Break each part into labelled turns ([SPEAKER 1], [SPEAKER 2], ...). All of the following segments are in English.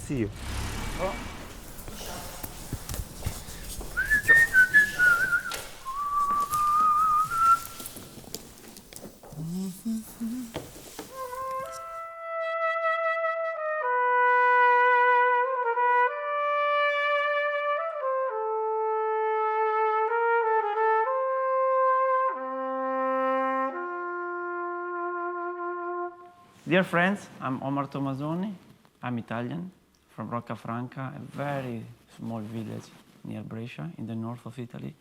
[SPEAKER 1] see you.
[SPEAKER 2] Dear friends, I'm Omar Tomasoni. I'm Italian, from Roccafranca, a very small village near Brescia, in the north of Italy.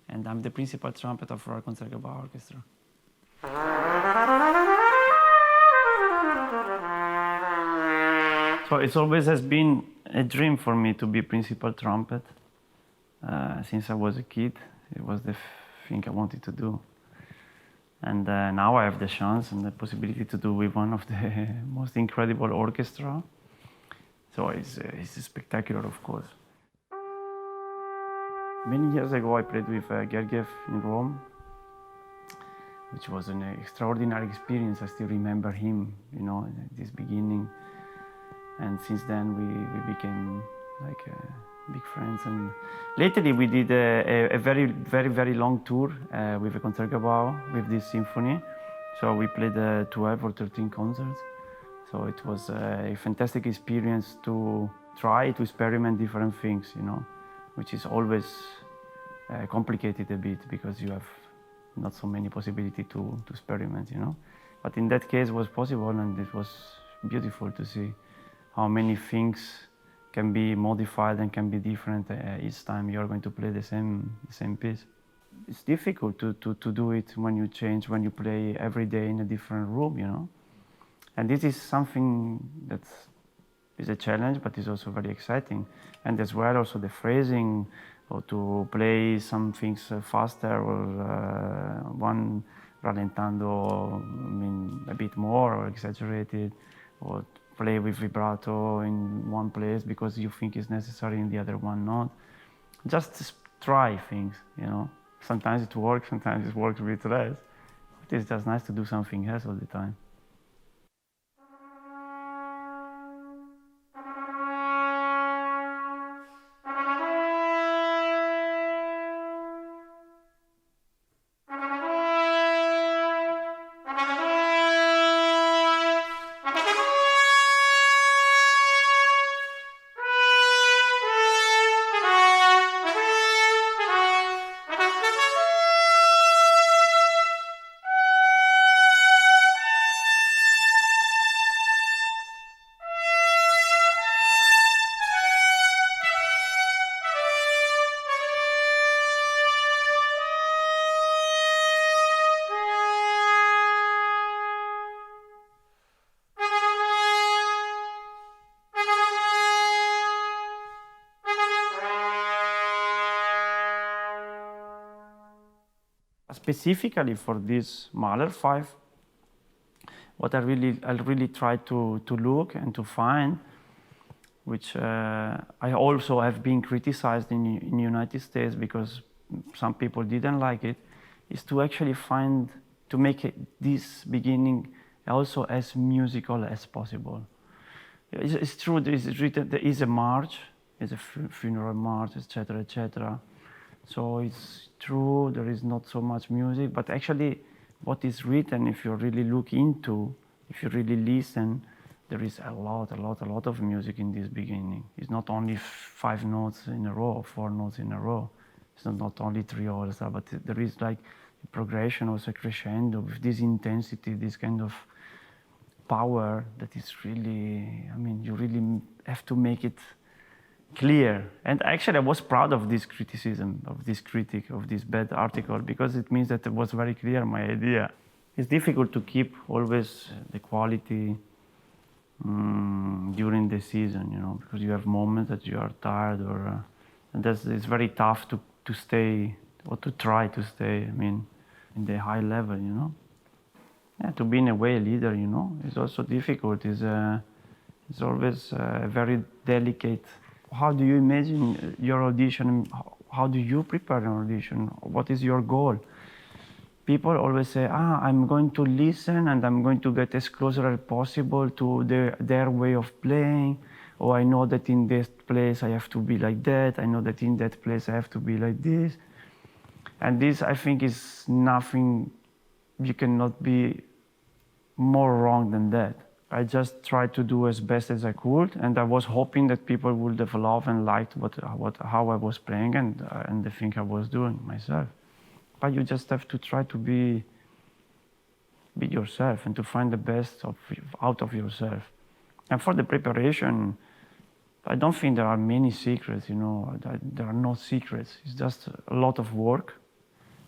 [SPEAKER 2] And I'm the principal trumpet of our Concertgebouw Orchestra. So it always has been a dream for me to be principal trumpet. Since I was a kid, it was the thing I wanted to do. And now I have the chance and the possibility to do with one of the most incredible orchestra. So it's spectacular, of course. Many years ago, I played with Gergiev in Rome, which was an extraordinary experience. I still remember him, you know, at this beginning. And since then, we became like big friends. And lately, we did a very long tour with a Concertgebouw with this symphony. So we played 12 or 13 concerts. So it was a fantastic experience to try to experiment different things, you know, which is always complicated a bit because you have not so many possibilities to experiment, you know. But in that case, it was possible, and it was beautiful to see how many things can be modified and can be different each time you are going to play the same piece. It's difficult to do it when you change, when you play every day in a different room, you know. And this is something that is a challenge, but is also very exciting. And as well, also the phrasing, or to play some things faster, or one rallentando, I mean, a bit more or exaggerated, or play with vibrato in one place because you think it's necessary, in the other one not. Just try things, you know. Sometimes it works, sometimes it works a bit less. But it's just nice to do something else all the time. Specifically for this Mahler 5, what I really try to look and to find, which I also have been criticized in the United States because some people didn't like it, is to actually find, to make this beginning also as musical as possible. It's true, there is a march, it's a funeral march, etc., etc. So it's true, there is not so much music, but actually what is written, if you really look into, if you really listen, there is a lot of music in this beginning. It's not only 5 notes in a row, or 4 notes in a row. It's not only 3 or so, but there is like a progression, also a crescendo with this intensity, this kind of power that is really, I mean, you really have to make it clear. And actually I was proud of this criticism, of this critic, of this bad article, because it means that it was very clear, my idea. It's difficult to keep always the quality during the season, you know, because you have moments that you are tired, or and it's very tough to stay, or to try to stay, I mean, in the high level, you know. Yeah, to be in a way a leader, you know, is also difficult. It's always very delicate. How do you imagine your audition? How do you prepare an audition? What is your goal? People always say, I'm going to listen and I'm going to get as closer as possible to their way of playing, oh, I know that in this place I have to be like that, I know that in that place I have to be like this. And this, I think, is nothing, you cannot be more wrong than that. I just tried to do as best as I could, and I was hoping that people would develop and liked how I was playing and the thing I was doing myself. But you just have to try to be yourself and to find the best out of yourself. And for the preparation, I don't think there are many secrets, you know. There are no secrets. It's just a lot of work.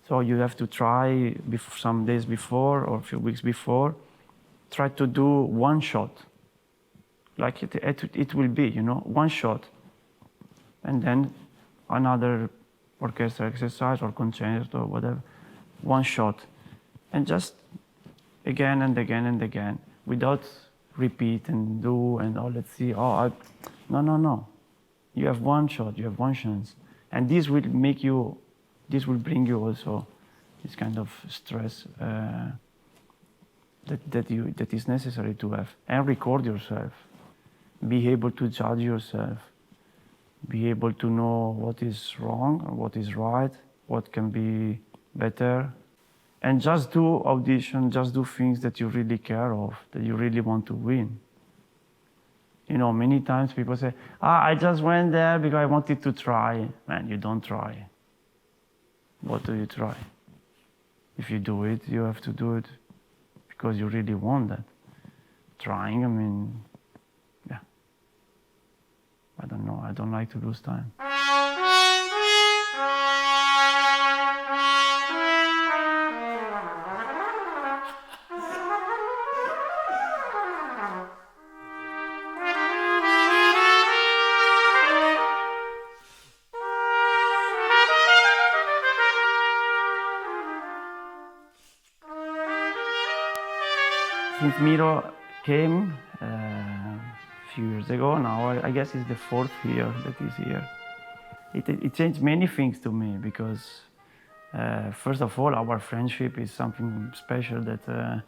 [SPEAKER 2] So you have to try some days before or a few weeks before, try to do one shot, like it will be, you know, one shot. And then another orchestra exercise or concerto or whatever, one shot. And just again and again and again, without repeat and do and oh, let's see, no. You have one shot, you have one chance. And this will bring you also this kind of stress that is necessary to have. And record yourself. Be able to judge yourself. Be able to know what is wrong, what is right, what can be better. And just do audition, just do things that you really care of, that you really want to win. You know, many times people say, I just went there because I wanted to try. Man, you don't try. What do you try? If you do it, you have to do it because you really want that. Trying, I mean, yeah. I don't know, I don't like to lose time. Since Miro came a few years ago, now I guess it's the 4th year that he's here. It changed many things to me because, first of all, our friendship is something special that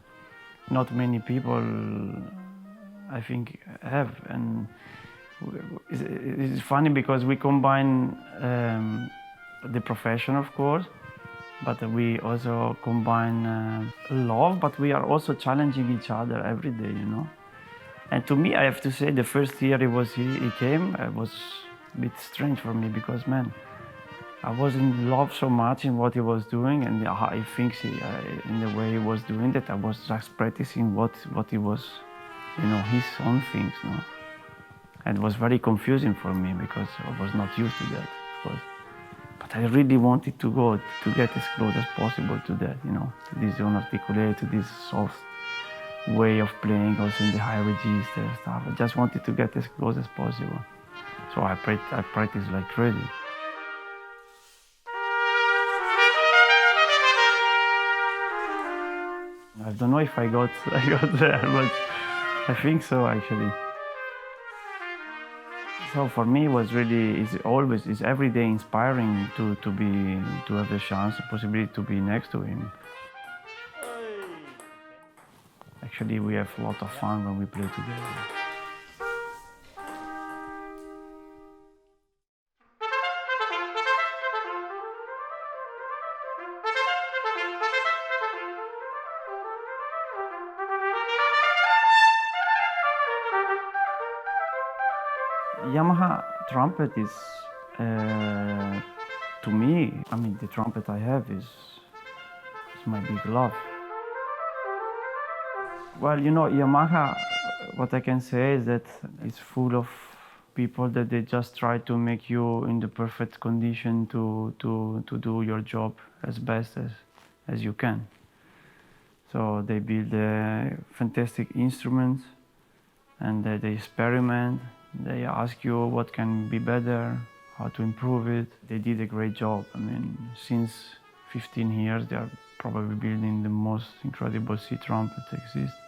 [SPEAKER 2] not many people, I think, have. And it's funny because we combine the profession, of course, but we also combine love, but we are also challenging each other every day, you know. And to me, I have to say, the first year he came, it was a bit strange for me because, man, I was in love so much in what he was doing, and I think in the way he was doing that, I was just practicing what he was, you know, his own things, you know. And it was very confusing for me because I was not used to that, of course. But I really wanted to get as close as possible to that, you know, to this unarticulated, to this soft way of playing, also in the high register stuff. I just wanted to get as close as possible. So I practiced like crazy. I don't know if I got there, but I think so, actually. So for me, it was really, it's every day inspiring to have the chance, the possibility to be next to him. Actually, we have a lot of fun when we play together. Yamaha trumpet is, to me, I mean, the trumpet I have is my big love. Well, you know, Yamaha, what I can say is that it's full of people that they just try to make you in the perfect condition to do your job as best as you can. So they build fantastic instruments and they experiment. They ask you what can be better, how to improve it. They did a great job. I mean, since 15 years, they are probably building the most incredible C trumpet that exists.